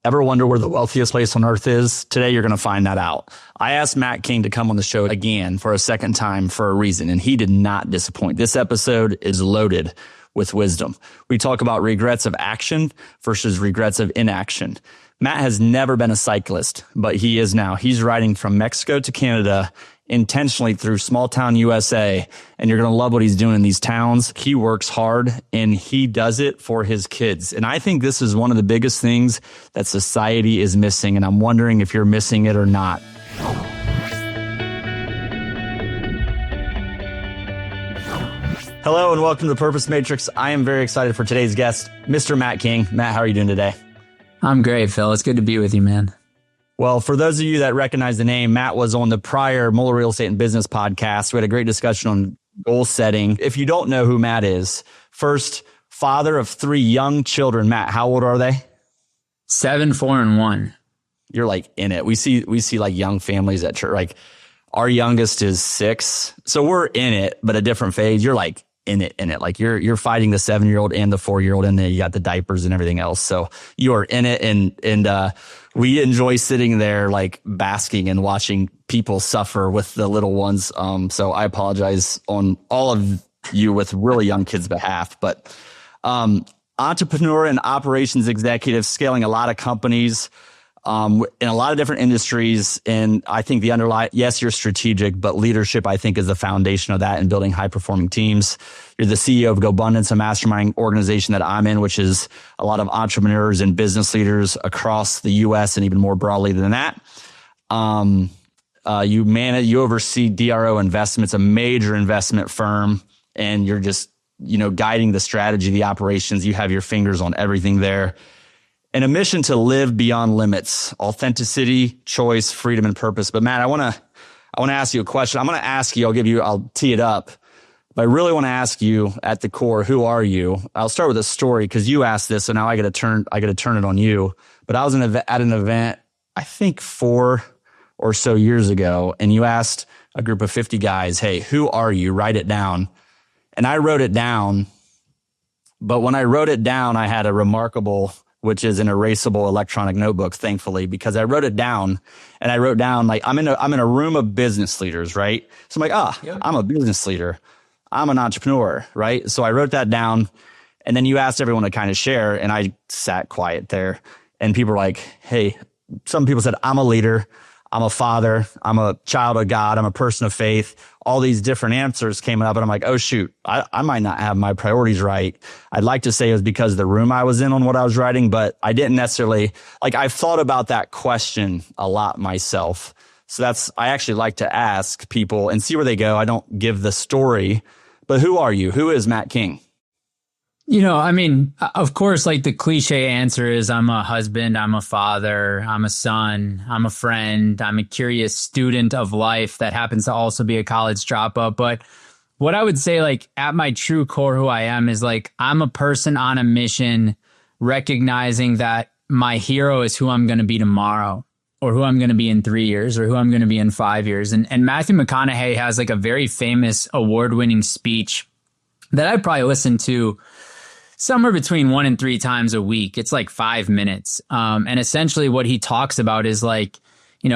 Ever wonder where the wealthiest place on earth is? Today, you're going to find that out. I asked Matt King to come on the show again for a second time for a reason, and he did not disappoint. This episode is loaded with wisdom. We talk about regrets of action versus regrets of inaction. Matt has never been a cyclist, but he is now. He's riding from Mexico to Canada intentionally through small town USA, and you're going to love what he's doing in these towns. He works hard and he does it for his kids. And I think this is one of the biggest things that society is missing, and I'm wondering if you're missing it or not. Hello and welcome to the Purpose Matrix. I am very excited for today's guest, Mr. Matt King. Matt, how are you doing today? I'm great, Phil. It's good to be with you, man. Well, for those of you that recognize the name, Matt was on the prior Muller Real Estate and Business podcast. We had a great discussion on goal setting. If you don't know who Matt is, first, father of 3 young children. Matt, how old are they? 7, 4, and 1. You're like in it. We see like young families at church. Like our youngest is 6. So we're in it, but a different phase. You're like in it. Like you're fighting the 7-year-old and the 4-year-old, and then you got the diapers and everything else. So you are in it, and we enjoy sitting there like basking and watching people suffer with the little ones. So I apologize on all of you with really young kids' behalf, but entrepreneur and operations executive, scaling a lot of companies in a lot of different industries. And I think the underlying, yes, you're strategic, but leadership, I think, is the foundation of that and building high performing teams. You're the CEO of GoBundance, a mastermind organization that I'm in, which is a lot of entrepreneurs and business leaders across the U.S. and even more broadly than that. You oversee DRO Investments, a major investment firm, and you're just, guiding the strategy, the operations. You have your fingers on everything there. And a mission to live beyond limits, authenticity, choice, freedom, and purpose. But Matt, I want to ask you a question. I'm going to ask you, I'll tee it up. But I really want to ask you at the core, who are you? I'll start with a story because you asked this, so now I got to turn it on you. But I was at an event, I think 4 or so years ago, and you asked a group of 50 guys, hey, who are you? Write it down. And I wrote it down. But when I wrote it down, I had a remarkable, which is an erasable electronic notebook, thankfully, because I wrote it down, and I wrote down, like, I'm in a room of business leaders, right? So I'm like, yep. I'm a business leader. I'm an entrepreneur, right? So I wrote that down, and then you asked everyone to kind of share, and I sat quiet there, and people were like, hey, some people said, I'm a leader, I'm a father, I'm a child of God, I'm a person of faith. All these different answers came up, and I'm like, oh shoot, I might not have my priorities right. I'd like to say it was because of the room I was in on what I was writing, but I didn't necessarily, like, I've thought about that question a lot myself. So I actually like to ask people and see where they go. I don't give the story, but who are you? Who is Matt King? Of course, like the cliche answer is I'm a husband, I'm a father, I'm a son, I'm a friend, I'm a curious student of life that happens to also be a college dropout. But what I would say, like, at my true core, who I am is, like, I'm a person on a mission, recognizing that my hero is who I'm going to be tomorrow, or who I'm going to be in 3 years, or who I'm going to be in 5 years. And Matthew McConaughey has like a very famous award-winning speech that I probably listen to somewhere between 1 and 3 times a week. It's like 5 minutes. And essentially what he talks about is, like,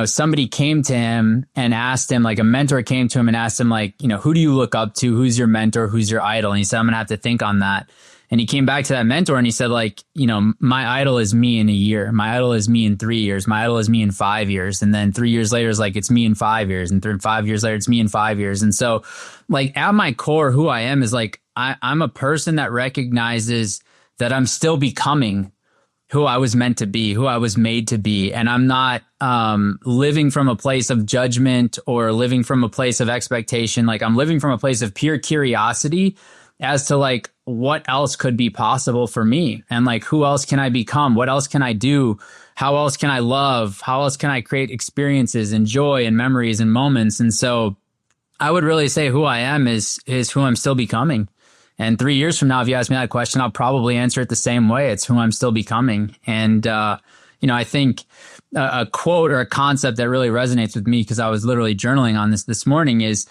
somebody came to him and asked him, like, a mentor came to him and asked him, like, who do you look up to? Who's your mentor? Who's your idol? And he said, I'm going to have to think on that. And he came back to that mentor and he said, like, my idol is me in a year. My idol is me in 3 years. My idol is me in 5 years. And then 3 years later is like, it's me in 5 years. And 5 years later, it's me in 5 years. And so, like, at my core, who I am is, like, I'm a person that recognizes that I'm still becoming who I was meant to be, who I was made to be. And I'm not living from a place of judgment or living from a place of expectation. Like, I'm living from a place of pure curiosity as to, like, what else could be possible for me, and, like, who else can I become? What else can I do? How else can I love? How else can I create experiences and joy and memories and moments? And so I would really say who I am is who I'm still becoming. And 3 years from now, if you ask me that question, I'll probably answer it the same way. It's who I'm still becoming. And, I think a quote or a concept that really resonates with me, because I was literally journaling on this morning, is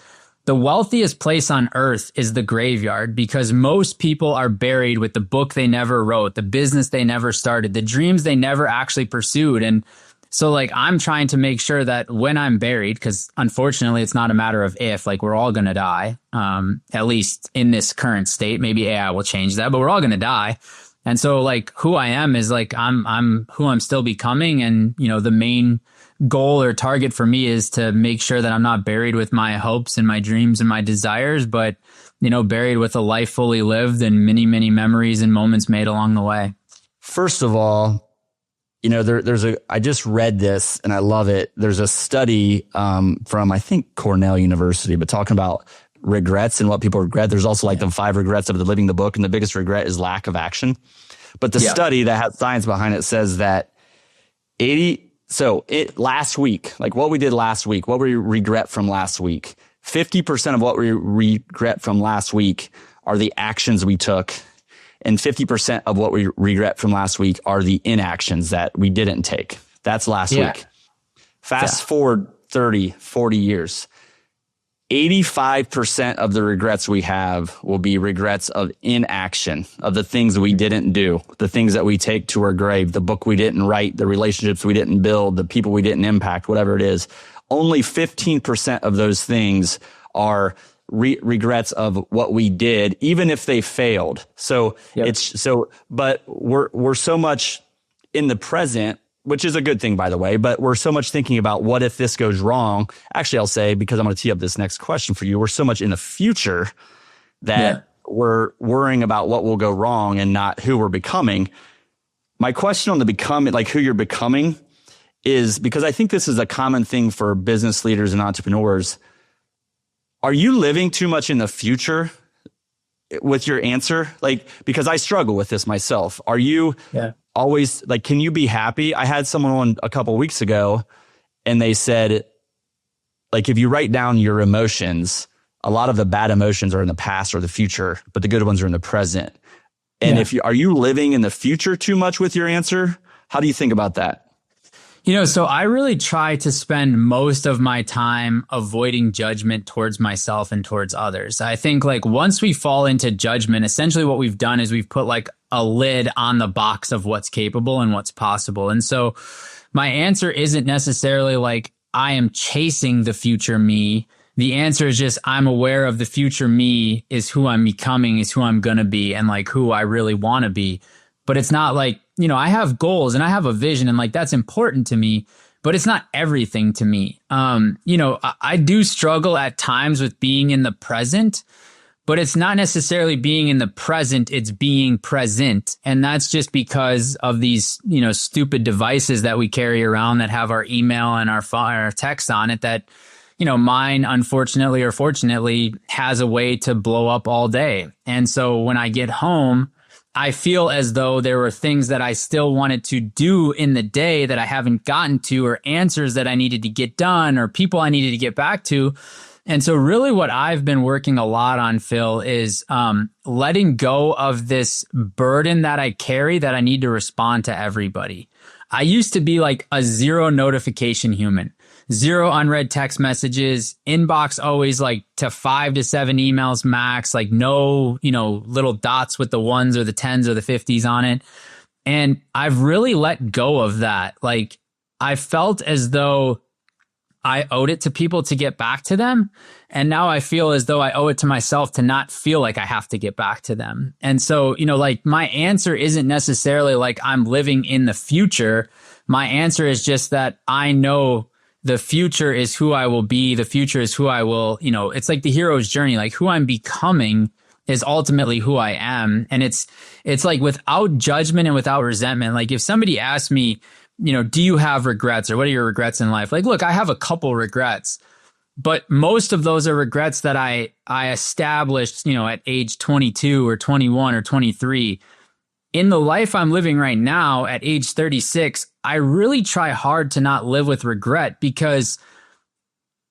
the wealthiest place on earth is the graveyard, because most people are buried with the book they never wrote, the business they never started, the dreams they never actually pursued. And so like, I'm trying to make sure that when I'm buried, because unfortunately it's not a matter of if, like we're all going to die, at least in this current state. Maybe AI will change that, but we're all going to die. And so like who I am is like, I'm who I'm still becoming. And, you know, the main goal or target for me is to make sure that I'm not buried with my hopes and my dreams and my desires, but, you know, buried with a life fully lived and many, many memories and moments made along the way. First of all, you know, I just read this and I love it. There's a study from, I think, Cornell University, but talking about regrets and what people regret. There's also like the 5 regrets of the living the book. And the biggest regret is lack of action. But the study that has science behind it says that last week, like what we did last week, what we regret from last week, 50% of what we regret from last week are the actions we took. And 50% of what we regret from last week are the inactions that we didn't take. That's last week. Fast forward 30, 40 years. 85% of the regrets we have will be regrets of inaction, of the things we didn't do, the things that we take to our grave, the book we didn't write, the relationships we didn't build, the people we didn't impact, whatever it is. Only 15% of those things are regrets of what we did, even if they failed. So but we're so much in the present, which is a good thing, by the way, but we're so much thinking about what if this goes wrong. Actually, I'll say, because I'm going to tee up this next question for you, we're so much in the future that we're worrying about what will go wrong and not who we're becoming. My question on the becoming, like who you're becoming, is because I think this is a common thing for business leaders and entrepreneurs. Are you living too much in the future with your answer? Like, because I struggle with this myself. Are you always like, can you be happy? I had someone on a couple of weeks ago and they said, like, if you write down your emotions, a lot of the bad emotions are in the past or the future, but the good ones are in the present. And are you living in the future too much with your answer? How do you think about that? You know, so I really try to spend most of my time avoiding judgment towards myself and towards others. I think like once we fall into judgment, essentially what we've done is we've put like a lid on the box of what's capable and what's possible. And so my answer isn't necessarily like I am chasing the future me. The answer is just I'm aware of the future me is who I'm becoming, is who I'm going to be, and like who I really want to be. But it's not like, you know, I have goals and I have a vision and like that's important to me, but it's not everything to me. You know, I do struggle at times with being in the present, but it's not necessarily being in the present, it's being present. And that's just because of these, you know, stupid devices that we carry around that have our email and our text on it that, you know, mine, unfortunately or fortunately, has a way to blow up all day. And so when I get home, I feel as though there were things that I still wanted to do in the day that I haven't gotten to, or answers that I needed to get done, or people I needed to get back to. And so really what I've been working a lot on, Phil, is letting go of this burden that I carry that I need to respond to everybody. I used to be like a 0 notification human. 0 unread text messages, inbox always like to 5 to 7 emails max, like no, you know, little dots with the 1s or the 10s or the 50s on it. And I've really let go of that. Like I felt as though I owed it to people to get back to them. And now I feel as though I owe it to myself to not feel like I have to get back to them. And so, you know, like my answer isn't necessarily like I'm living in the future. My answer is just that I know the future is who I will be. The future is who I will, you know, it's like the hero's journey, like who I'm becoming is ultimately who I am. And it's like without judgment and without resentment. Like if somebody asks me, you know, do you have regrets or what are your regrets in life? Like, look, I have a couple regrets, but most of those are regrets that I established, you know, at age 22 or 21 or 23. In the life I'm living right now at age 36, I really try hard to not live with regret, because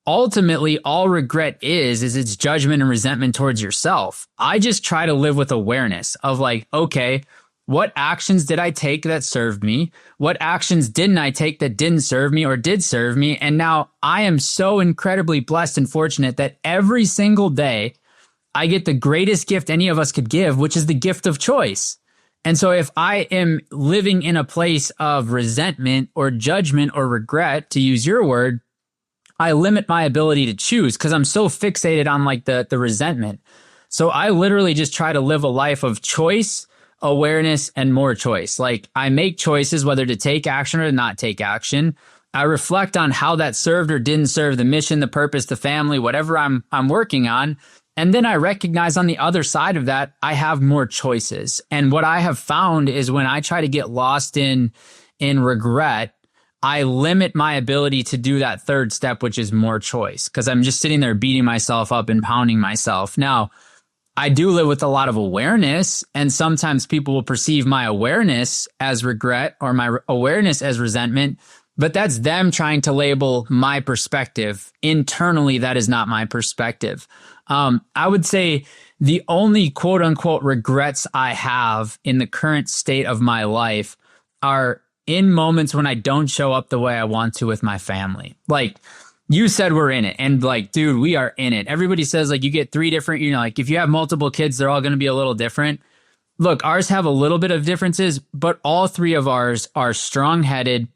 ultimately all regret is it's judgment and resentment towards yourself. I just try to live with awareness of like, okay, what actions did I take that served me? What actions didn't I take that didn't serve me or did serve me? And now I am so incredibly blessed and fortunate that every single day I get the greatest gift any of us could give, which is the gift of choice. And so if I am living in a place of resentment or judgment or regret, to use your word, I limit my ability to choose because I'm so fixated on like the resentment. So I literally just try to live a life of choice, awareness, and more choice. Like I make choices whether to take action or to not take action. I reflect on how that served or didn't serve the mission, the purpose, the family, whatever I'm working on. And then I recognize on the other side of that, I have more choices. And what I have found is when I try to get lost in regret, I limit my ability to do that third step, which is more choice, because I'm just sitting there beating myself up and pounding myself. Now, I do live with a lot of awareness, and sometimes people will perceive my awareness as regret or my awareness as resentment, but that's them trying to label my perspective. Internally, that is not my perspective. I would say the only quote unquote regrets I have in the current state of my life are in moments when I don't show up the way I want to with my family. Like you said, we're in it. And like, dude, we are in it. Everybody says like you get 3 different, like if you have multiple kids, they're all going to be a little different. Look, ours have a little bit of differences, but all 3 of ours are strong-headed,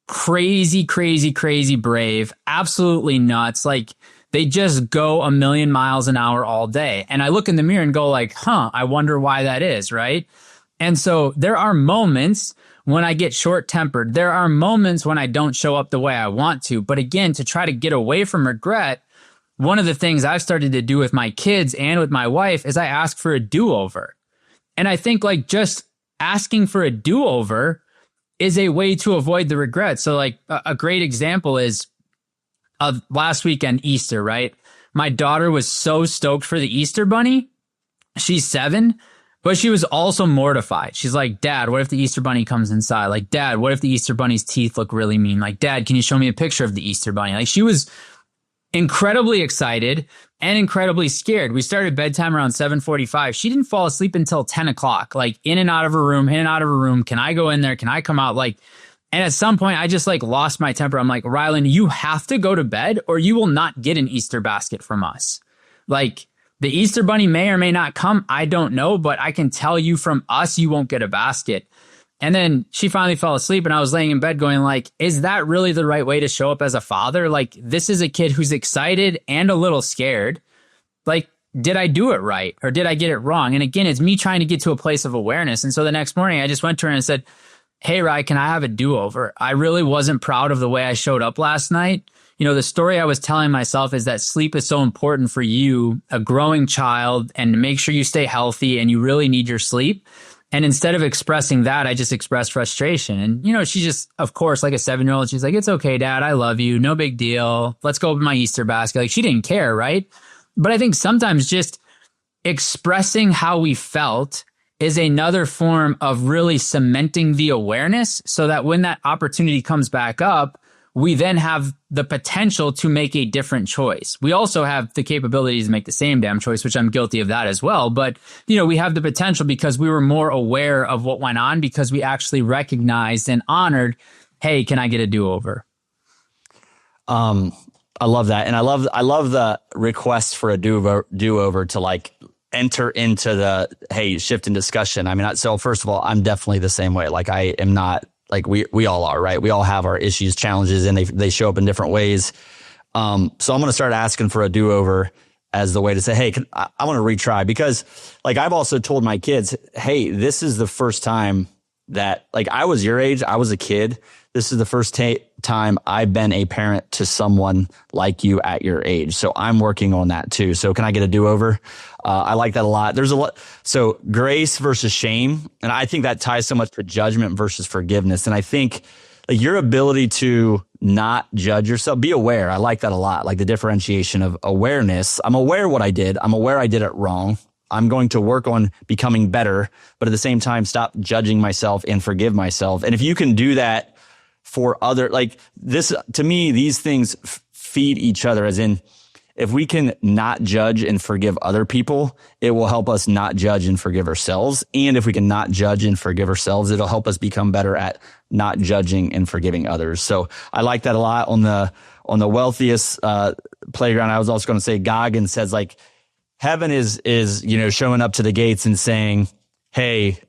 crazy, crazy, crazy brave, absolutely nuts. Like they just go a million miles an hour all day. And I look in the mirror and go like, I wonder why that is, right? And so there are moments when I get short-tempered. There are moments when I don't show up the way I want to. But again, to try to get away from regret, one of the things I've started to do with my kids and with my wife is I ask for a do-over. And I think like just asking for a do-over is a way to avoid the regret. So like a great example is of last weekend, Easter, right? My daughter was so stoked for the Easter bunny. She's 7, but she was also mortified. She's like, Dad, what if the Easter bunny comes inside? Like, Dad, what if the Easter bunny's teeth look really mean? Like, Dad, can you show me a picture of the Easter bunny? Like, she was incredibly excited and incredibly scared. We started bedtime around 7:45. She didn't fall asleep until 10 o'clock, like in and out of her room, in and out of her room. Can I go in there? Can I come out? Like, and at some point I just like lost my temper. I'm like, Rylan, you have to go to bed or you will not get an Easter basket from us. Like the Easter bunny may or may not come. I don't know, but I can tell you from us, you won't get a basket. And then she finally fell asleep and I was laying in bed going like, is that really the right way to show up as a father? Like, this is a kid who's excited and a little scared. Like, did I do it right? Or did I get it wrong? And again, it's me trying to get to a place of awareness. And so the next morning I just went to her and said, hey, Rye, can I have a do-over? I really wasn't proud of the way I showed up last night. You know, the story I was telling myself is that sleep is so important for you, a growing child, and to make sure you stay healthy and you really need your sleep. And instead of expressing that, I just expressed frustration. And, you know, she just, of course, like a 7-year-old, she's like, it's okay, Dad. I love you. No big deal. Let's go open my Easter basket. Like, she didn't care, right? But I think sometimes just expressing how we felt is another form of really cementing the awareness so that when that opportunity comes back up, we then have the potential to make a different choice. We also have the capabilities to make the same damn choice, which I'm guilty of that as well. But, you know, we have the potential because we were more aware of what went on because we actually recognized and honored, hey, can I get a do-over? I love that. And I love the request for a do-over to like enter into the, hey, shift in discussion. I mean, so first of all, I'm definitely the same way. Like I am not, like we all are, right? We all have our issues, challenges, and they show up in different ways. So I'm going to start asking for a do-over as the way to say, hey, I want to retry, because like I've also told my kids, hey, this is the first time that, like, I was your age, I was a kid. This is the first time I've been a parent to someone like you at your age. So I'm working on that too. So can I get a do-over? I like that a lot. There's a lot. So grace versus shame. And I think that ties so much to judgment versus forgiveness. And I think like your ability to not judge yourself, be aware. I like that a lot. Like the differentiation of awareness. I'm aware what I did. I'm aware I did it wrong. I'm going to work on becoming better, but at the same time, stop judging myself and forgive myself. And if you can do that for other, like this, to me, these things feed each other, as in, if we can not judge and forgive other people, it will help us not judge and forgive ourselves. And if we can not judge and forgive ourselves, it'll help us become better at not judging and forgiving others. So I like that a lot. On the wealthiest playground, I was also going to say, Goggins says, like, heaven is, showing up to the gates and saying, hey,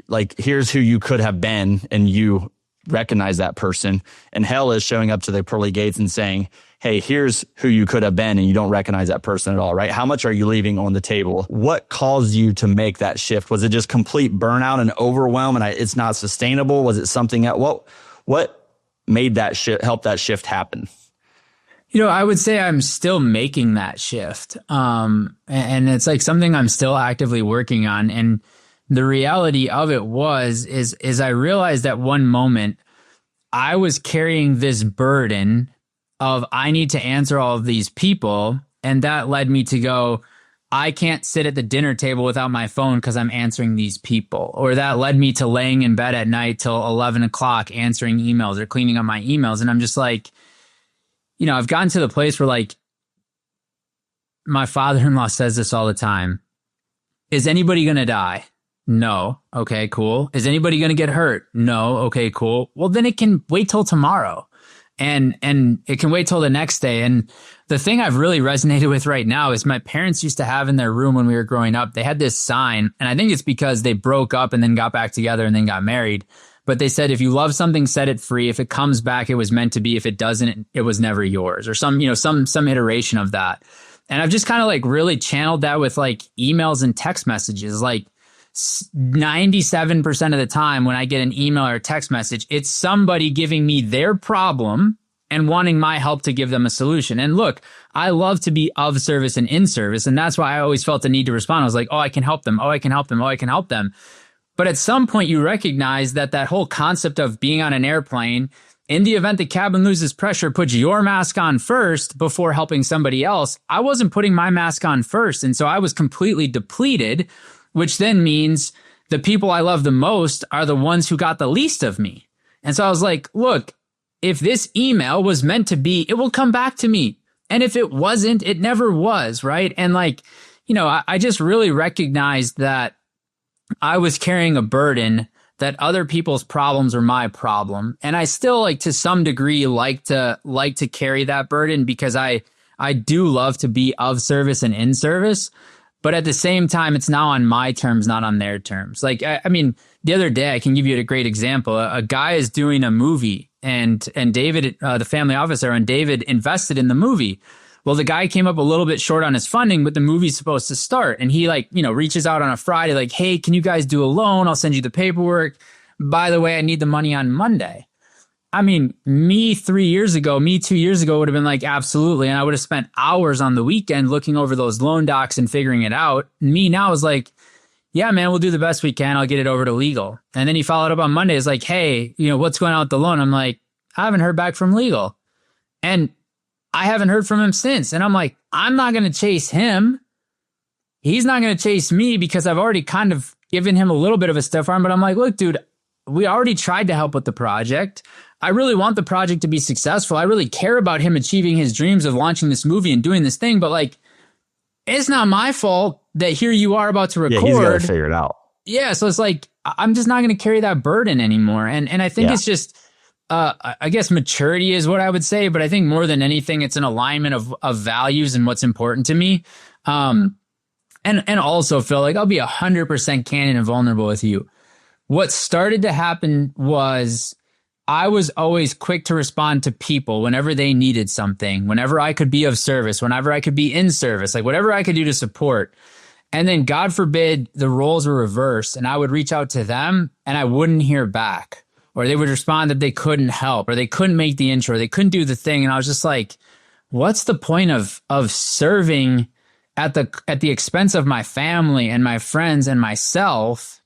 like, here's who you could have been, and you recognize that person. And hell is showing up to the pearly gates and saying, hey, here's who you could have been, and you don't recognize that person at all, right? How much are you leaving on the table? What caused you to make that shift? Was it just complete burnout and overwhelm and it's not sustainable? Was it something else? What made that shift, help that shift happen? I would say I'm still making that shift. And it's like something I'm still actively working on. And the reality of it is I realized at one moment I was carrying this burden of I need to answer all of these people. And that led me to go, I can't sit at the dinner table without my phone because I'm answering these people. Or that led me to laying in bed at night till 11 o'clock answering emails or cleaning up my emails. And I'm just like, I've gotten to the place where, like, my father-in-law says this all the time. Is anybody going to die? No. Okay, cool. Is anybody going to get hurt? No. Okay, cool. Well, then it can wait till tomorrow. And it can wait till the next day. And the thing I've really resonated with right now is my parents used to have in their room when we were growing up, they had this sign, and I think it's because they broke up and then got back together and then got married. But they said, if you love something, set it free. If it comes back, it was meant to be. If it doesn't, it was never yours, or some iteration of that. And I've just kind of like really channeled that with like emails and text messages. Like 97% of the time when I get an email or a text message, it's somebody giving me their problem and wanting my help to give them a solution. And look, I love to be of service and in service. And that's why I always felt the need to respond. I was like, oh, I can help them. Oh, I can help them. Oh, I can help them. But at some point you recognize that whole concept of being on an airplane, in the event the cabin loses pressure, put your mask on first before helping somebody else. I wasn't putting my mask on first. And so I was completely depleted, which then means the people I love the most are the ones who got the least of me. And so I was like, look, if this email was meant to be, it will come back to me. And if it wasn't, it never was, right? And like, I just really recognized that I was carrying a burden that other people's problems are my problem. And I still, like, to some degree like to carry that burden because I do love to be of service and in service. But at the same time, it's now on my terms, not on their terms. Like, I mean, the other day, I can give you a great example. A guy is doing a movie and David, the family officer, and David invested in the movie. Well, the guy came up a little bit short on his funding, but the movie's supposed to start. And he reaches out on a Friday, like, hey, can you guys do a loan? I'll send you the paperwork. By the way, I need the money on Monday. I mean, me 2 years ago would have been like, absolutely. And I would have spent hours on the weekend looking over those loan docs and figuring it out. Me now is like, yeah, man, we'll do the best we can. I'll get it over to legal. And then he followed up on Monday. It's like, hey, what's going on with the loan? I'm like, I haven't heard back from legal. And I haven't heard from him since. And I'm like, I'm not going to chase him. He's not going to chase me because I've already kind of given him a little bit of a stiff arm. But I'm like, look, dude, we already tried to help with the project. I really want the project to be successful. I really care about him achieving his dreams of launching this movie and doing this thing. But like, it's not my fault that here you are about to record. Yeah, he's got to figure it out. Yeah. So it's like, I'm just not going to carry that burden anymore. And I think it's just, I guess maturity is what I would say, but I think more than anything, it's an alignment of values and what's important to me. And also, Phil, like, I'll be 100% candid and vulnerable with you. What started to happen was I was always quick to respond to people whenever they needed something, whenever I could be of service, whenever I could be in service, like whatever I could do to support. And then God forbid the roles were reversed and I would reach out to them and I wouldn't hear back. Or they would respond that they couldn't help, or they couldn't make the intro, or they couldn't do the thing. And I was just like, what's the point of serving at the expense of my family and my friends and myself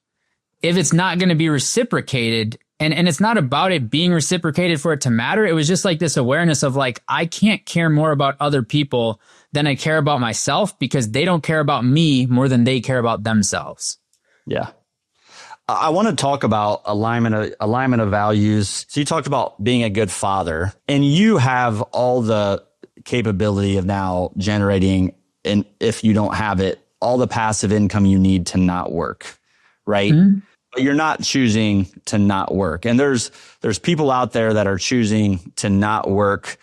if it's not going to be reciprocated? And it's not about it being reciprocated for it to matter. It was just like this awareness of like, I can't care more about other people than I care about myself because they don't care about me more than they care about themselves. Yeah. I want to talk about alignment of values. So you talked about being a good father, and you have all the capability of now generating, and if you don't have it, all the passive income you need to not work, right? Mm-hmm. But you're not choosing to not work. And there's people out there that are choosing to not work.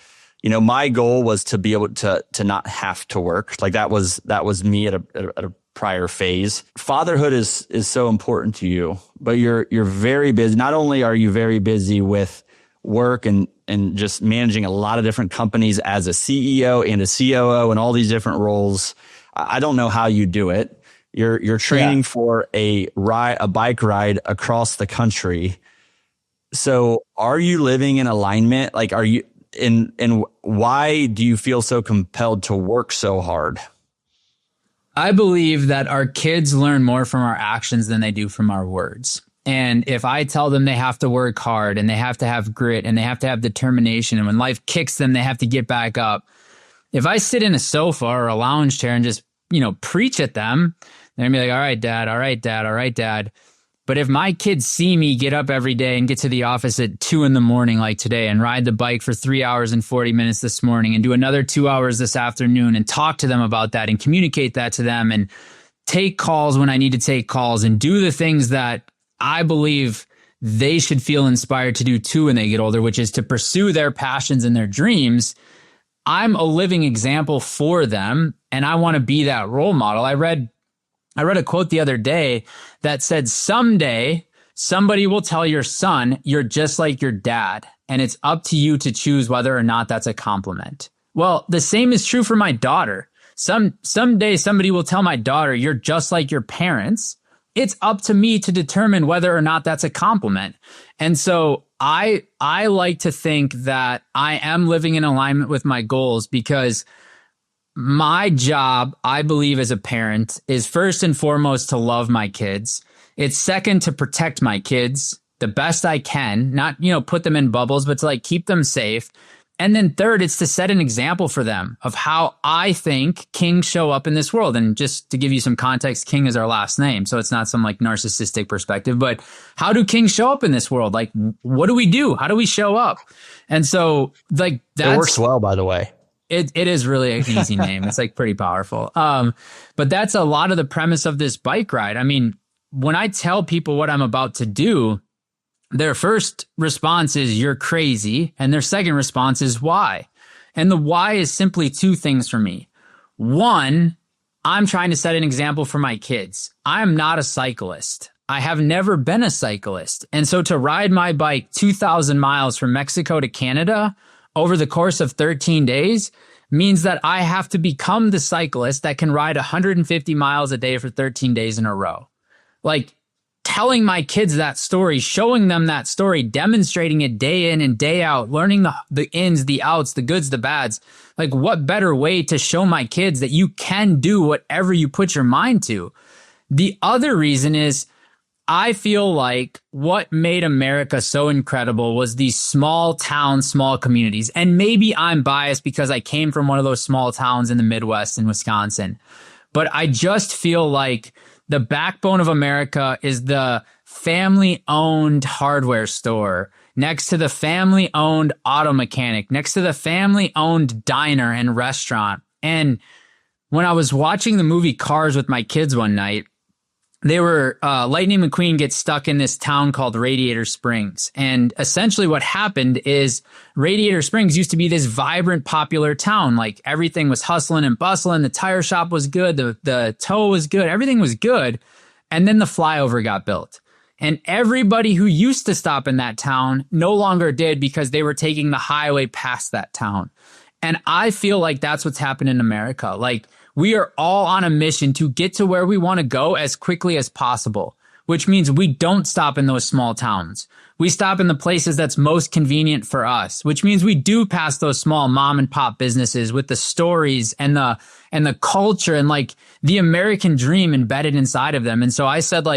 You know, my goal was to be able to not have to work. Like that was me at a prior phase. Fatherhood is so important to you, but you're very busy. Not only are you very busy with work and just managing a lot of different companies as a CEO and a COO and all these different roles. I don't know how you do it. You're training for a bike ride across the country. So are you living in alignment? Like, are you and why do you feel so compelled to work so hard? I believe that our kids learn more from our actions than they do from our words. And if I tell them they have to work hard and they have to have grit and they have to have determination, and when life kicks them, they have to get back up. If I sit in a sofa or a lounge chair and just, preach at them, they're gonna be like, all right, dad, all right, dad, all right, dad. But if my kids see me get up every day and get to the office at 2 a.m, like today, and ride the bike for 3 hours and 40 minutes this morning and do another 2 hours this afternoon and talk to them about that and communicate that to them and take calls when I need to take calls and do the things that I believe they should feel inspired to do too when they get older, which is to pursue their passions and their dreams. I'm a living example for them, and I want to be that role model. I read a quote the other day that said, someday somebody will tell your son, you're just like your dad, and it's up to you to choose whether or not that's a compliment. Well, the same is true for my daughter. Someday somebody will tell my daughter, you're just like your parents. It's up to me to determine whether or not that's a compliment. And so I like to think that I am living in alignment with my goals, because my job, I believe, as a parent is first and foremost to love my kids. It's second to protect my kids the best I can, not, put them in bubbles, but to keep them safe. And then third, it's to set an example for them of how I think kings show up in this world. And just to give you some context, King is our last name, so it's not some narcissistic perspective, but how do kings show up in this world? What do we do? How do we show up? And so that works well, by the way. It is really an easy name. It's pretty powerful. But that's a lot of the premise of this bike ride. I mean, when I tell people what I'm about to do, their first response is, you're crazy. And their second response is, why? And the why is simply two things for me. One, I'm trying to set an example for my kids. I'm not a cyclist. I have never been a cyclist. And so to ride my bike 2,000 miles from Mexico to Canada over the course of 13 days means that I have to become the cyclist that can ride 150 miles a day for 13 days in a row. Telling my kids that story, showing them that story, demonstrating it day in and day out, learning the ins, the outs, the goods, the bads. What better way to show my kids that you can do whatever you put your mind to? The other reason is, I feel like what made America so incredible was these small towns, small communities. And maybe I'm biased because I came from one of those small towns in the Midwest in Wisconsin. But I just feel like the backbone of America is the family-owned hardware store, next to the family-owned auto mechanic, next to the family-owned diner and restaurant. And when I was watching the movie Cars with my kids one night, Lightning McQueen gets stuck in this town called Radiator Springs. And essentially what happened is Radiator Springs used to be this vibrant, popular town. Everything was hustling and bustling. The tire shop was good. The tow was good. Everything was good. And then the flyover got built. And everybody who used to stop in that town no longer did, because they were taking the highway past that town. And I feel like that's what's happened in America. We are all on a mission to get to where we want to go as quickly as possible, which means we don't stop in those small towns. We stop in the places that's most convenient for us, which means we do pass those small mom and pop businesses with the stories and the culture and the American dream embedded inside of them. And so I said,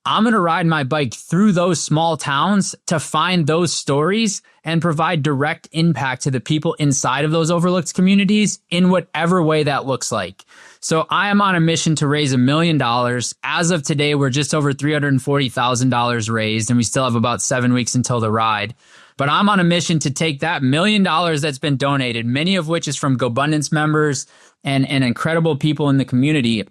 I'm going to ride my bike through those small towns to find those stories and provide direct impact to the people inside of those overlooked communities in whatever way that looks like. So I am on a mission to raise $1 million. As of today, we're just over $340,000 raised, and we still have about 7 weeks until the ride. But I'm on a mission to take that $1 million that's been donated, many of which is from GoBundance members and incredible people in the community,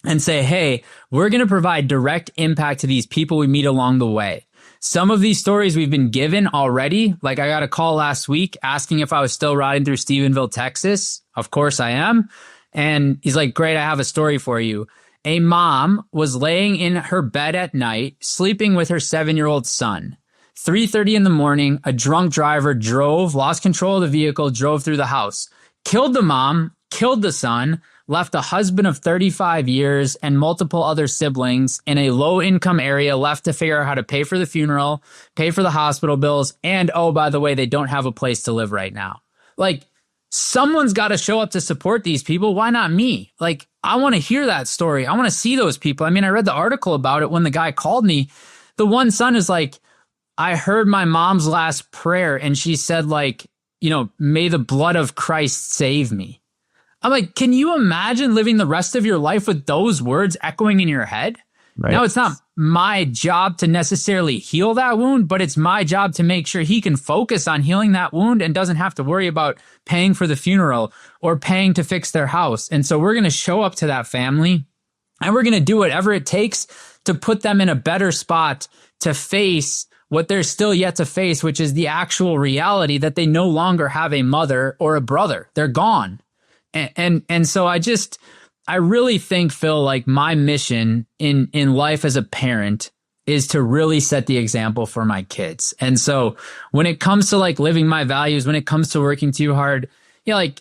and say, hey, we're going to provide direct impact to these people we meet along the way. Some of these stories we've been given already. Like I got a call last week asking if I was still riding through Stephenville, Texas. Of course I am. And he's like, great, I have a story for you. A mom was laying in her bed at night, sleeping with her 7-year-old son. 3:30 in the morning, a drunk driver lost control of the vehicle, drove through the house, killed the mom, killed the son, left a husband of 35 years and multiple other siblings in a low-income area, left to figure out how to pay for the funeral, pay for the hospital bills, and, oh, by the way, they don't have a place to live right now. Like, someone's got to show up to support these people. Why not me? Like, I want to hear that story. I want to see those people. I mean, I read the article about it when the guy called me. The one son is like, I heard my mom's last prayer, and she said, like, may the blood of Christ save me. I'm like, can you imagine living the rest of your life with those words echoing in your head? Right. Now, it's not my job to necessarily heal that wound, but it's my job to make sure he can focus on healing that wound and doesn't have to worry about paying for the funeral or paying to fix their house. And so we're going to show up to that family and we're going to do whatever it takes to put them in a better spot to face what they're still yet to face, which is the actual reality that they no longer have a mother or a brother. They're gone. And so I really think, Phil, like my mission in life as a parent is to really set the example for my kids. And so when it comes to like living my values, when it comes to working too hard, like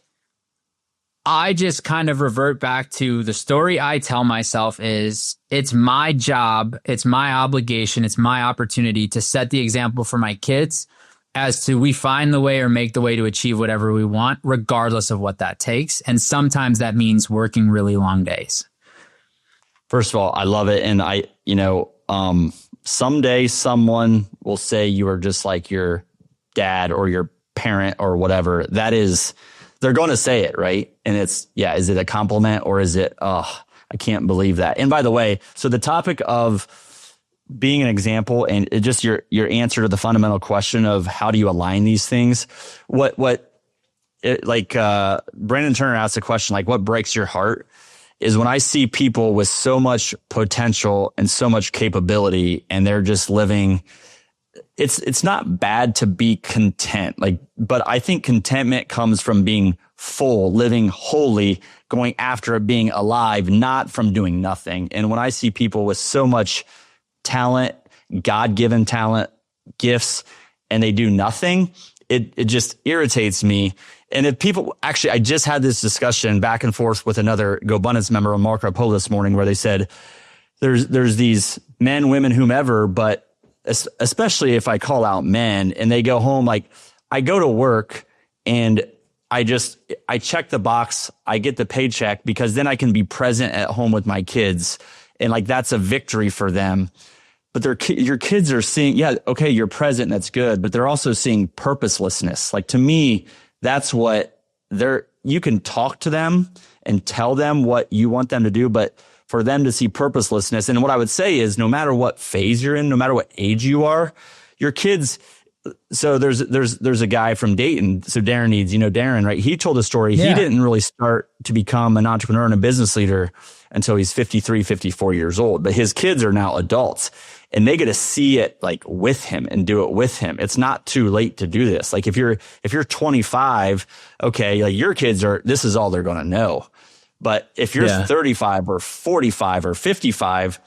I just kind of revert back to the story I tell myself is it's my job, it's my obligation, it's my opportunity to set the example for my kids as to we find the way or make the way to achieve whatever we want, regardless of what that takes. And sometimes that means working really long days. First of all, I love it. And someday someone will say you are just like your dad or your parent or whatever. That is, they're going to say it, right? And it's, is it a compliment or is it, I can't believe that. And by the way, so the topic of being an example and just your answer to the fundamental question of how do you align these things? Brandon Turner asked a question, like what breaks your heart is when I see people with so much potential and so much capability and they're just living. It's not bad to be content, but I think contentment comes from being full, living wholly, going after it, being alive, not from doing nothing. And when I see people with so much talent, God-given talent, gifts, and they do nothing, it just irritates me. And if people actually, I just had this discussion back and forth with another GoBundance member on Marco Polo this morning where they said there's these men, women, whomever, but especially if I call out men and they go home, like I go to work and I check the box, I get the paycheck because then I can be present at home with my kids. And like, that's a victory for them. But your kids are seeing, you're present. That's good. But they're also seeing purposelessness. Like to me, that's what you can talk to them and tell them what you want them to do, but for them to see purposelessness. And what I would say is no matter what phase you're in, no matter what age you are, your kids. So there's a guy from Dayton. So Darren needs, Darren, right? He told a story. Yeah. He didn't really start to become an entrepreneur and a business leader until he's 53, 54 years old. But his kids are now adults and they get to see it like with him and do it with him. It's not too late to do this. Like if you're 25, okay, like your kids this is all they're going to know. But if you're 35 or 45 or 55,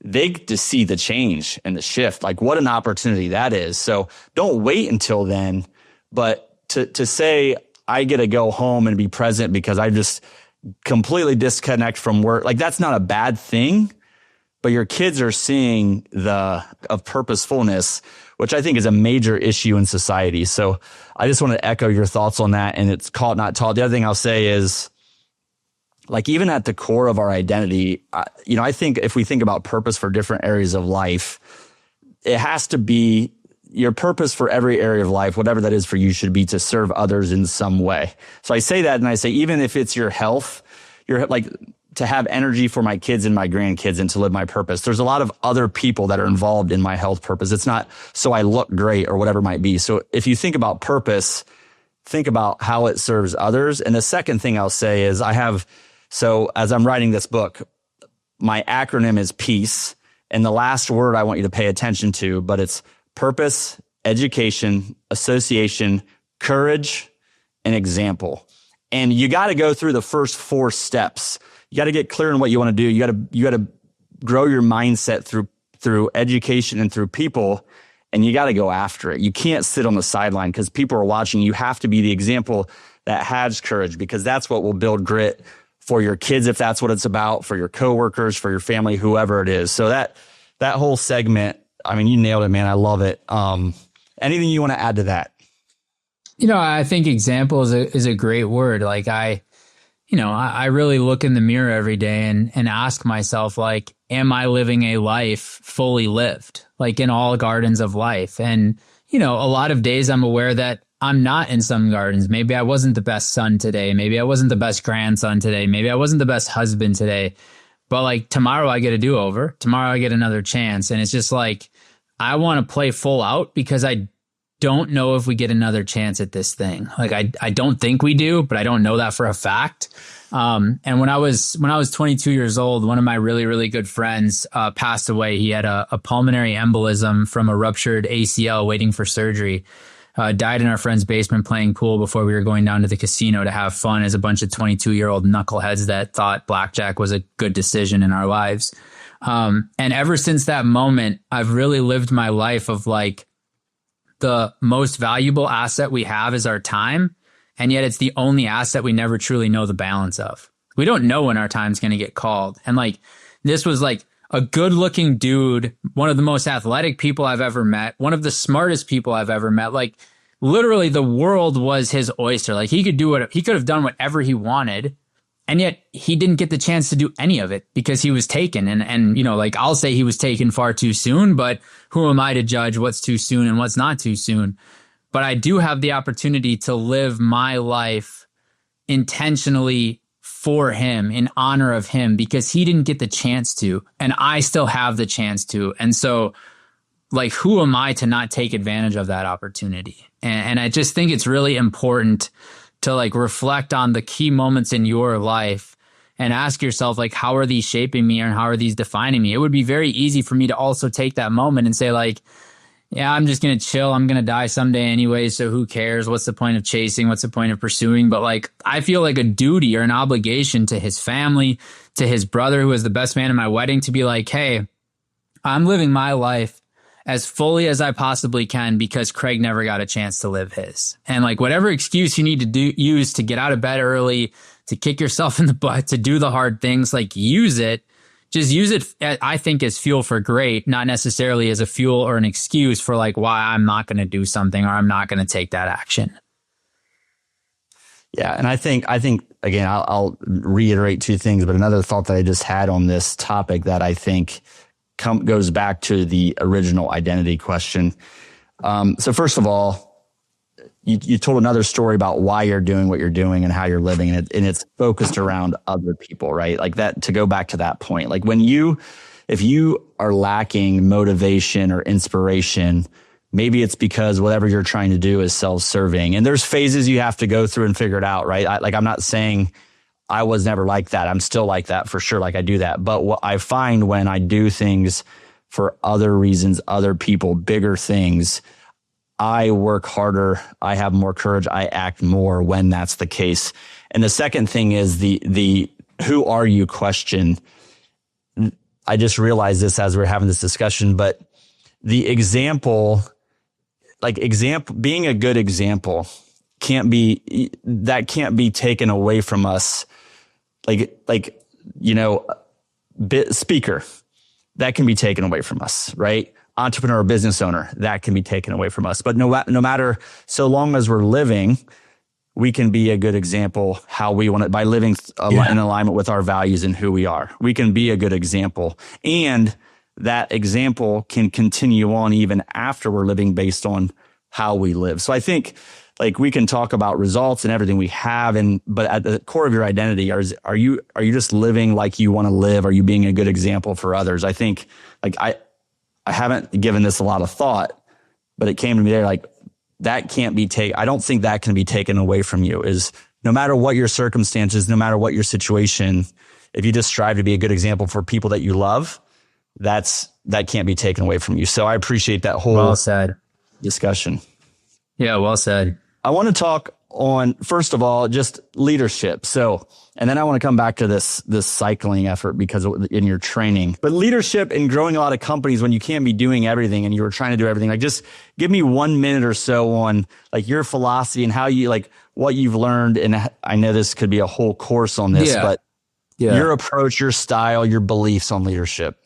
they get to see the change and the shift. Like what an opportunity that is. So don't wait until then. But to say I get to go home and be present because I just completely disconnect from work, like that's not a bad thing. But your kids are seeing of purposefulness, which I think is a major issue in society. So I just want to echo your thoughts on that. And it's caught, not taught. The other thing I'll say is, like even at the core of our identity, I think if we think about purpose for different areas of life, it has to be your purpose for every area of life, whatever that is for you, should be to serve others in some way. So I say that and I say, even if it's your health, to have energy for my kids and my grandkids and to live my purpose. There's a lot of other people that are involved in my health purpose. It's not so I look great or whatever it might be. So if you think about purpose, think about how it serves others. And the second thing I'll say is so as I'm writing this book, my acronym is PEACE. And the last word I want you to pay attention to, but it's purpose, education, association, courage, and example. And you got to go through the first 4 steps. You got to get clear on what you want to do. You got to grow your mindset through education and through people, and you got to go after it. You can't sit on the sideline because people are watching. You have to be the example that has courage, because that's what will build grit for your kids, if that's what it's about, for your coworkers, for your family, whoever it is. So that whole segment, I mean, you nailed it, man. I love it. Anything you want to add to that? I think example is a great word. Like I really look in the mirror every day and ask myself, like, am I living a life fully lived, like in all gardens of life? And, a lot of days I'm aware that I'm not in some gardens. Maybe I wasn't the best son today. Maybe I wasn't the best grandson today. Maybe I wasn't the best husband today. But like tomorrow I get a do-over. Tomorrow I get another chance. And it's just like, I want to play full out because I don't know if we get another chance at this thing. Like I don't think we do, but I don't know that for a fact. And when I was 22 years old, one of my really, really good friends passed away. He had a pulmonary embolism from a ruptured ACL waiting for surgery. Died in our friend's basement playing pool before we were going down to the casino to have fun as a bunch of 22-year-old knuckleheads that thought blackjack was a good decision in our lives. And ever since that moment, I've really lived my life of like, the most valuable asset we have is our time. And yet it's the only asset we never truly know the balance of. We don't know when our time's going to get called. And like, this was like a good looking dude, one of the most athletic people I've ever met, one of the smartest people I've ever met. Like literally the world was his oyster. Like he could have done whatever he wanted. And yet he didn't get the chance to do any of it because he was taken. And like I'll say he was taken far too soon, but who am I to judge what's too soon and what's not too soon? But I do have the opportunity to live my life intentionally for him, in honor of him, because he didn't get the chance to, and I still have the chance to. And so like, who am I to not take advantage of that opportunity? And I just think it's really important to like reflect on the key moments in your life and ask yourself, like, how are these shaping me and how are these defining me? It would be very easy for me to also take that moment and say like, yeah, I'm just going to chill. I'm going to die someday anyway. So who cares? What's the point of chasing? What's the point of pursuing? But like, I feel like a duty or an obligation to his family, to his brother, who was the best man in my wedding, to be like, hey, I'm living my life as fully as I possibly can because Craig never got a chance to live his. And like whatever excuse you need to use to get out of bed early, to kick yourself in the butt, to do the hard things, like use it. Just use it, I think, as fuel for great, not necessarily as a fuel or an excuse for like why I'm not going to do something or I'm not going to take that action. Yeah. And I think again, I'll reiterate 2 things, but another thought that I just had on this topic that I think goes back to the original identity question. So first of all, you told another story about why you're doing what you're doing and how you're living, and it's focused around other people, right? Like that, to go back to that point, like if you are lacking motivation or inspiration, maybe it's because whatever you're trying to do is self-serving, and there's phases you have to go through and figure it out, right? I'm not saying I was never like that. I'm still like that for sure. Like I do that. But what I find when I do things for other reasons, other people, bigger things, I work harder. I have more courage. I act more when that's the case. And the second thing is the who are you question. I just realized this as we're having this discussion, but the example, being a good example can't be taken away from us. Speaker, that can be taken away from us, right? Entrepreneur, business owner, that can be taken away from us. But no matter, so long as we're living, we can be a good example how we want it by living in alignment with our values and who we are. We can be a good example, and that example can continue on even after we're living based on how we live. So I think like we can talk about results and everything we have, but at the core of your identity, are you just living like you want to live? Are you being a good example for others? I think like I haven't given this a lot of thought, but it came to me there like that can't be I don't think that can be taken away from you. Is no matter what your circumstances, no matter what your situation, if you just strive to be a good example for people that you love, that can't be taken away from you. So I appreciate that whole Well said. discussion. Yeah, well said. I want to talk on, first of all, just leadership. So, and then I want to come back to this cycling effort because in your training, but leadership and growing a lot of companies when you can't be doing everything and you were trying to do everything, like just give me 1 minute or so on like your philosophy and how you like what you've learned. And I know this could be a whole course on this, but your approach, your style, your beliefs on leadership.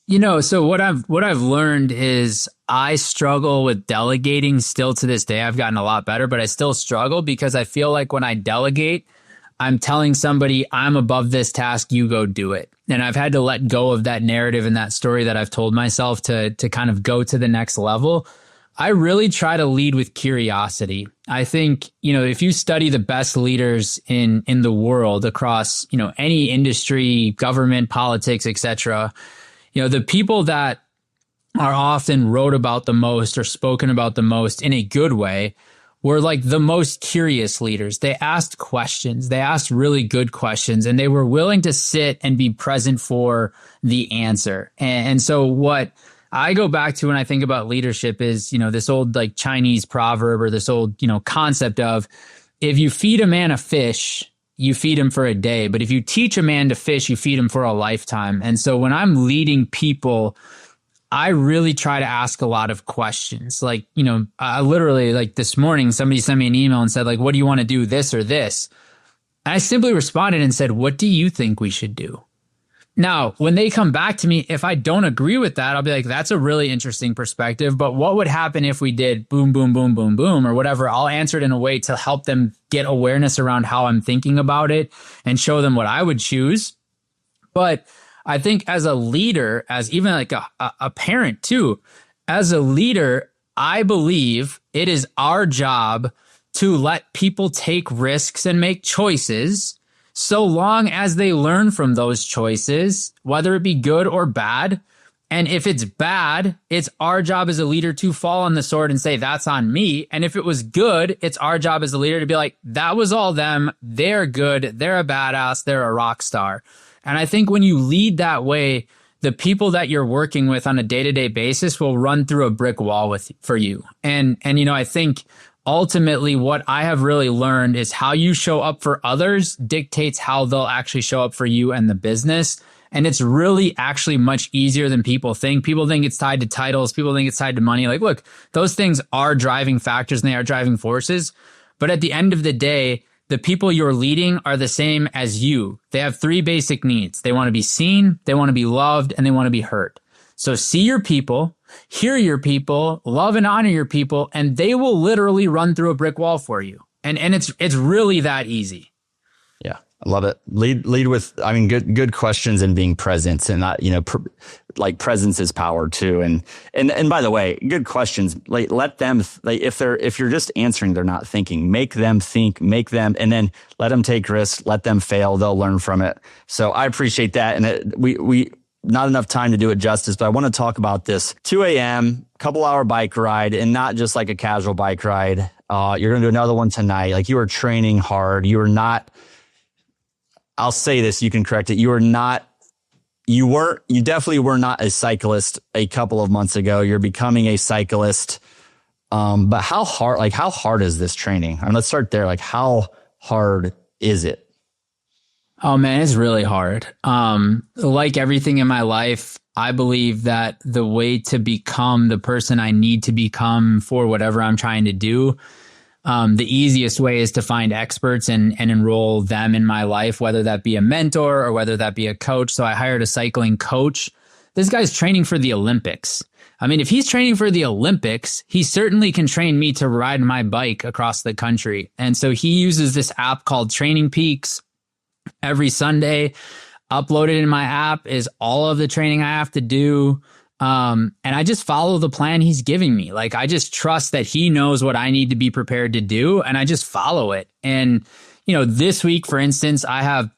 So what I've learned is I struggle with delegating still to this day. I've gotten a lot better, but I still struggle because I feel like when I delegate, I'm telling somebody I'm above this task, you go do it. And I've had to let go of that narrative and that story that I've told myself to kind of go to the next level. I really try to lead with curiosity. I think, if you study the best leaders in the world across, any industry, government, politics, etc., the people that are often wrote about the most or spoken about the most in a good way were like the most curious leaders. They asked questions. They asked really good questions, and they were willing to sit and be present for the answer. And so what I go back to when I think about leadership is, this old like Chinese proverb or this old, concept of if you feed a man a fish, you feed him for a day, but if you teach a man to fish, you feed him for a lifetime. And so when I'm leading people, I really try to ask a lot of questions. Like, I literally like this morning, somebody sent me an email and said like, what do you want to do, this or this? And I simply responded and said, what do you think we should do? Now, when they come back to me, if I don't agree with that, I'll be like, that's a really interesting perspective. But what would happen if we did boom, boom, boom, boom, boom, or whatever? I'll answer it in a way to help them get awareness around how I'm thinking about it and show them what I would choose. But I think as a leader, as even like a parent too, as a leader, I believe it is our job to let people take risks and make choices so long as they learn from those choices, whether it be good or bad. And if it's bad, it's our job as a leader to fall on the sword and say, that's on me. And if it was good, it's our job as a leader to be like, that was all them. They're good. They're a badass. They're a rock star. And I think when you lead that way, the people that you're working with on a day-to-day basis will run through a brick wall for you. And I think ultimately, what I have really learned is how you show up for others dictates how they'll actually show up for you and the business. And it's really actually much easier than people think. People think it's tied to titles. People think it's tied to money. Like, look, those things are driving factors and they are driving forces. But at the end of the day, the people you're leading are the same as you. They have 3 basic needs. They want to be seen, they want to be loved, and they want to be heard. So see your people, hear your people, love and honor your people, and they will literally run through a brick wall for you. And it's really that easy. Yeah, I love it. Lead with, good questions and being present, and not, like presence is power too. And by the way, good questions, like let them, like if you're just answering, they're not thinking, make them think, and then let them take risks, let them fail. They'll learn from it. So I appreciate that. And we not enough time to do it justice, but I want to talk about this 2 a.m., couple hour bike ride, and not just like a casual bike ride. You're going to do another one tonight. Like you are training hard. You are not, I'll say this, you can correct it. You definitely were not a cyclist a couple of months ago. You're becoming a cyclist. But how hard is this training? Let's start there. Like how hard is it? Oh man, it's really hard. Like everything in my life, I believe that the way to become the person I need to become for whatever I'm trying to do, the easiest way is to find experts and enroll them in my life, whether that be a mentor or whether that be a coach. So I hired a cycling coach. This guy's training for the Olympics. If he's training for the Olympics, he certainly can train me to ride my bike across the country. And so he uses this app called Training Peaks. Every Sunday, uploaded in my app is all of the training I have to do. And I just follow the plan he's giving me. Like, I just trust that he knows what I need to be prepared to do, and I just follow it. And, this week, for instance, I have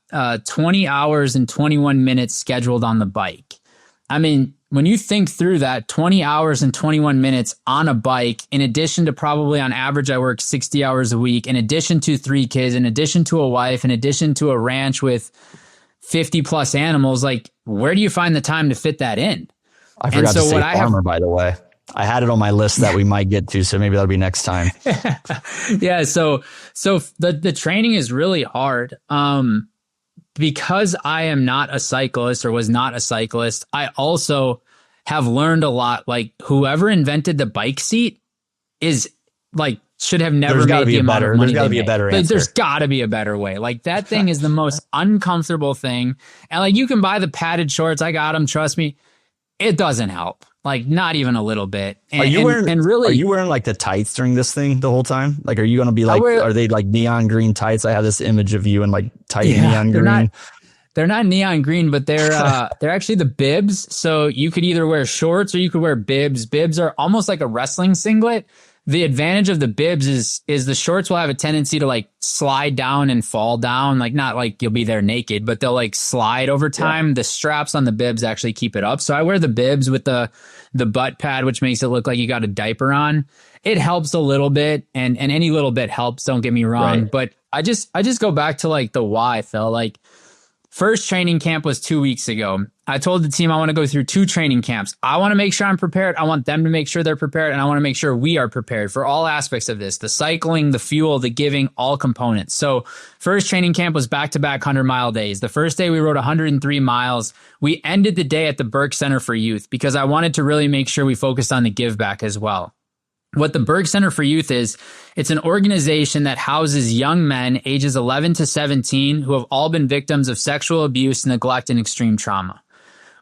20 hours and 21 minutes scheduled on the bike. I mean, when you think through that, 20 hours and 21 minutes on a bike, in addition to probably on average, I work 60 hours a week, in addition to 3 kids, in addition to a wife, in addition to a ranch with 50 plus animals, like, where do you find the time to fit that in? I forgot to say farmer, by the way. I had it on my list that we might get to, so maybe that'll be next time. Yeah. So the training is really hard. Because I am not a cyclist or was not a cyclist, I also have learned a lot. Like, whoever invented the bike seat is like, should have never made the amount of money. There's got to be a better answer. There's got to be a better way. Like, that thing is the most uncomfortable thing. And like, you can buy the padded shorts. I got them. Trust me. It doesn't help. Like, not even a little bit. And, are you wearing like the tights during this thing the whole time? Like, are you going to be like, are they like neon green tights? I have this image of you in like tight neon green. They're not neon green, but they're actually the bibs. So you could either wear shorts or you could wear bibs. Bibs are almost like a wrestling singlet. The advantage of the bibs is the shorts will have a tendency to like slide down and fall down. Like, not like you'll be there naked, but they'll like slide over time. Yeah. The straps on the bibs actually keep it up. So I wear the bibs with the butt pad, which makes it look like you got a diaper on. It helps a little bit, and any little bit helps. Don't get me wrong. Right. But I just go back to like the why, Phil. Like, first training camp was 2 weeks ago. I told the team I want to go through 2 training camps. I want to make sure I'm prepared. I want them to make sure they're prepared. And I want to make sure we are prepared for all aspects of this, the cycling, the fuel, the giving, all components. So first training camp was back-to-back 100-mile days. The first day we rode 103 miles. We ended the day at the Burke Center for Youth because I wanted to really make sure we focused on the give back as well. What the Burke Center for Youth is, it's an organization that houses young men ages 11 to 17 who have all been victims of sexual abuse, neglect, and extreme trauma.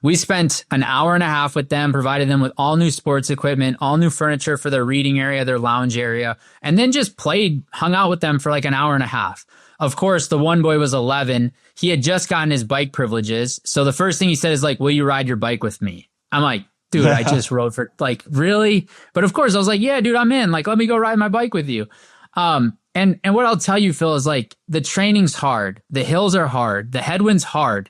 We spent an hour and a half with them, provided them with all new sports equipment, all new furniture for their reading area, their lounge area, and then just hung out with them for like an hour and a half. Of course, the one boy was 11. He had just gotten his bike privileges. So the first thing he said is like, will you ride your bike with me? I'm like, dude, I just rode for like, really? But of course I was like, yeah, dude, I'm in. Like, let me go ride my bike with you. And what I'll tell you, Phil, is like, the training's hard. The hills are hard. The headwind's hard.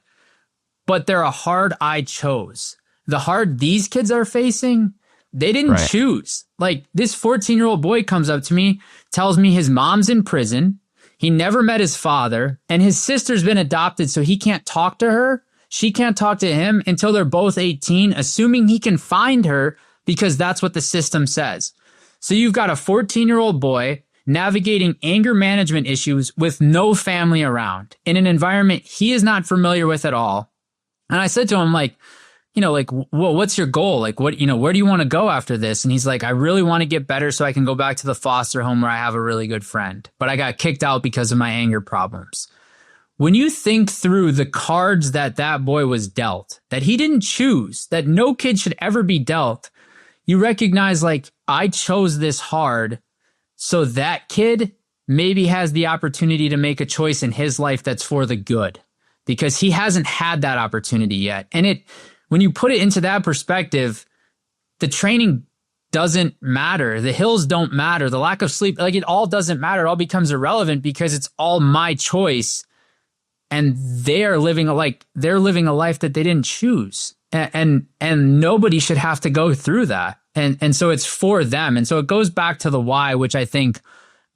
But they're a hard I chose. The hard these kids are facing, they didn't choose. Like, this 14-year-old boy comes up to me, tells me his mom's in prison. He never met his father, and his sister's been adopted, so he can't talk to her. She can't talk to him until they're both 18, assuming he can find her because that's what the system says. So you've got a 14-year-old boy navigating anger management issues with no family around in an environment he is not familiar with at all. And I said to him, like, what's your goal? Like, where do you want to go after this? And he's like, I really want to get better so I can go back to the foster home where I have a really good friend. But I got kicked out because of my anger problems. When you think through the cards that boy was dealt, that he didn't choose, that no kid should ever be dealt, you recognize, like, I chose this hard so that kid maybe has the opportunity to make a choice in his life that's for the good, because he hasn't had that opportunity yet. And when you put it into that perspective, the training doesn't matter. The hills don't matter. The lack of sleep, like, it all doesn't matter. It all becomes irrelevant because it's all my choice. And they're living a life that they didn't choose. And nobody should have to go through that. And so it's for them. And so it goes back to the why, which I think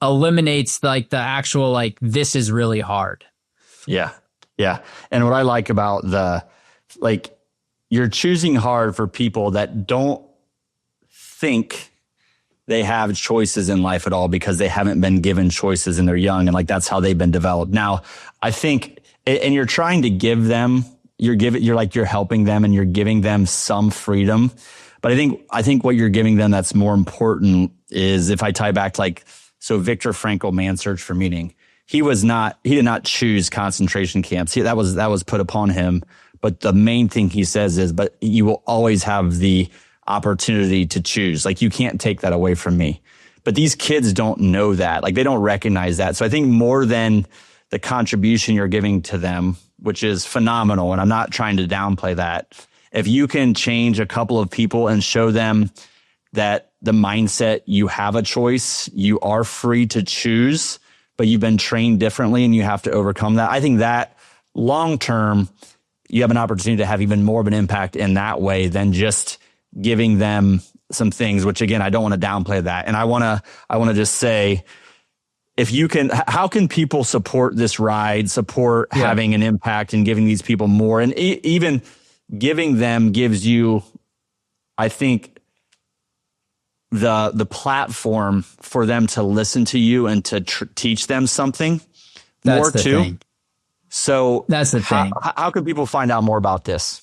eliminates like the actual, like, this is really hard. Yeah. Yeah. And what I like about you're choosing hard for people that don't think they have choices in life at all because they haven't been given choices and they're young, and like that's how they've been developed. Now, I think, and you're trying to give them, you're helping them and you're giving them some freedom. But I think what you're giving them that's more important is, if I tie back to so Viktor Frankl, Man's Search for Meaning, he did not choose concentration camps. That was put upon him. But the main thing he says is, but you will always have the opportunity to choose. Like, you can't take that away from me. But these kids don't know that. Like, they don't recognize that. So I think more than the contribution you're giving to them, which is phenomenal, and I'm not trying to downplay that, if you can change a couple of people and show them that the mindset, you have a choice, you are free to choose, but you've been trained differently and you have to overcome that. I think that long term, you have an opportunity to have even more of an impact in that way than just giving them some things, which again, I don't want to downplay that. And I want to just say, if you can, how can people support this ride, support having an impact and giving these people more? And even giving them gives you, I think, the platform for them to listen to you and to teach them something more too. Thing. So that's the thing. How can people find out more about this?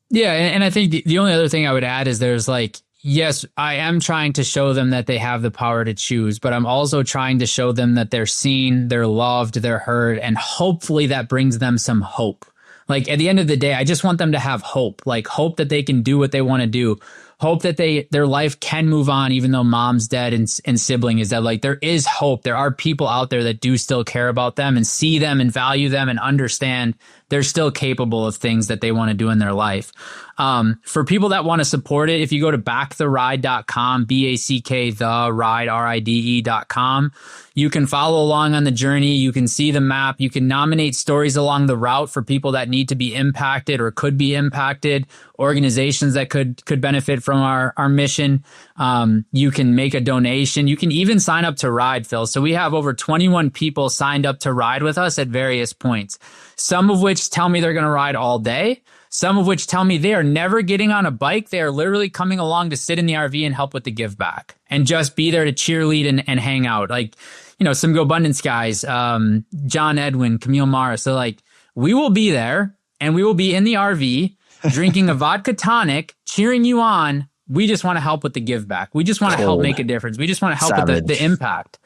Yeah. And I think the only other thing I would add is there's like, yes, I am trying to show them that they have the power to choose, but I'm also trying to show them that they're seen, they're loved, they're heard, and hopefully that brings them some hope. Like at the end of the day, I just want them to have hope, like hope that they can do what they want to do. Hope that their life can move on, even though mom's dead and sibling is dead. Like there is hope. There are people out there that do still care about them and see them and value them and understand they're still capable of things that they want to do in their life. For people that want to support it, if you go to backtheride.com, BACK the ride, RIDE.com, you can follow along on the journey. You can see the map. You can nominate stories along the route for people that need to be impacted or could be impacted, organizations that could benefit from our mission. You can make a donation. You can even sign up to ride, Phil. So we have over 21 people signed up to ride with us at various points, some of which tell me they're going to ride all day. Some of which tell me they are never getting on a bike. They are literally coming along to sit in the RV and help with the give back and just be there to cheerlead and hang out. Like, you know, some Go Abundance guys, John Edwin, Camille Mara. So like, we will be there and we will be in the RV drinking a vodka tonic, cheering you on. We just want to help with the give back. We just want to help make a difference. We just want to help with the impact.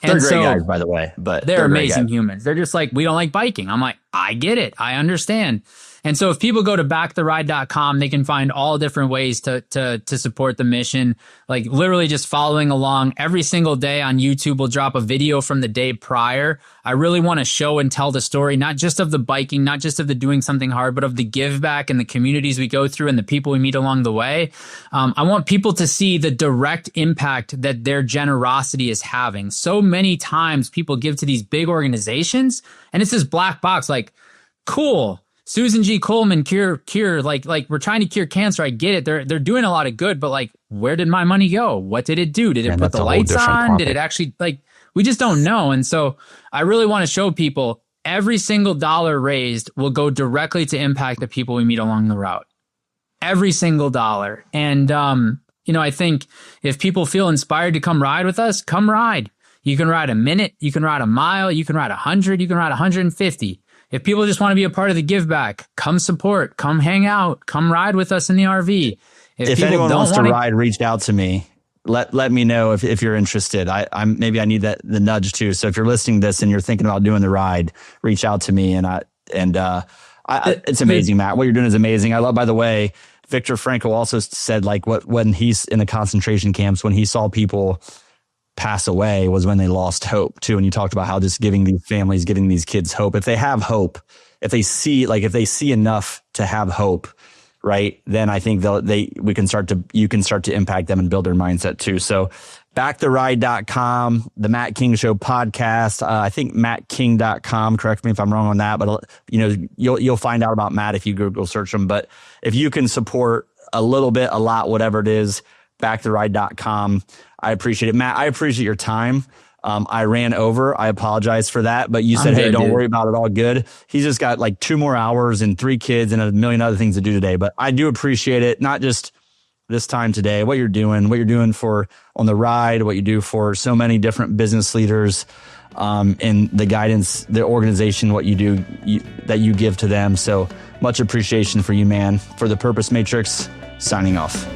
They're great guys, by the way, but they're amazing humans. They're just like, we don't like biking. I'm like, I get it. I understand. And so if people go to backtheride.com, they can find all different ways to support the mission, like literally just following along. Every single day on YouTube, we'll drop a video from the day prior. I really want to show and tell the story, not just of the biking, not just of the doing something hard, but of the give back and the communities we go through and the people we meet along the way. I want people to see the direct impact that their generosity is having. So many times people give to these big organizations and it's this black box, like, cool. Susan G. Komen cure, like we're trying to cure cancer. I get it. They're doing a lot of good, but like, where did my money go? What did it do? Did it put the lights on? Topic. Did it actually, like, we just don't know. And so I really want to show people every single dollar raised will go directly to impact the people we meet along the route. Every single dollar. And, you know, I think if people feel inspired to come ride with us, come ride. You can ride a minute, you can ride a mile, you can ride 100, you can ride 150. If people just want to be a part of the give back, come support, come hang out, come ride with us in the RV. If anyone wants to ride, reach out to me. Let me know if you're interested. Maybe I need the nudge too. So if you're listening to this and you're thinking about doing the ride, reach out to me. It's amazing, Matt. What you're doing is amazing. I love, by the way, Viktor Frankl also said like when he's in the concentration camps, when he saw people pass away was when they lost hope too. And you talked about how just giving these families, giving these kids hope. If they have hope, if they see enough to have hope, right, then I think you can start to impact them and build their mindset too. So backtheride.com, the Matt King Show podcast, I think mattking.com, correct me if I'm wrong on that, but you know, you'll find out about Matt if you Google search him. But if you can support a little bit, a lot, whatever it is, backtheride.com. I appreciate it. Matt, I appreciate your time. I ran over. I apologize for that. But you said, hey, don't worry about it. All good. He's just got like 2 more hours and 3 kids and a million other things to do today. But I do appreciate it. Not just this time today, what you're doing for on the ride, what you do for so many different business leaders, and the guidance, the organization, what you do, that you give to them. So much appreciation for you, man. For the Purpose Matrix, signing off.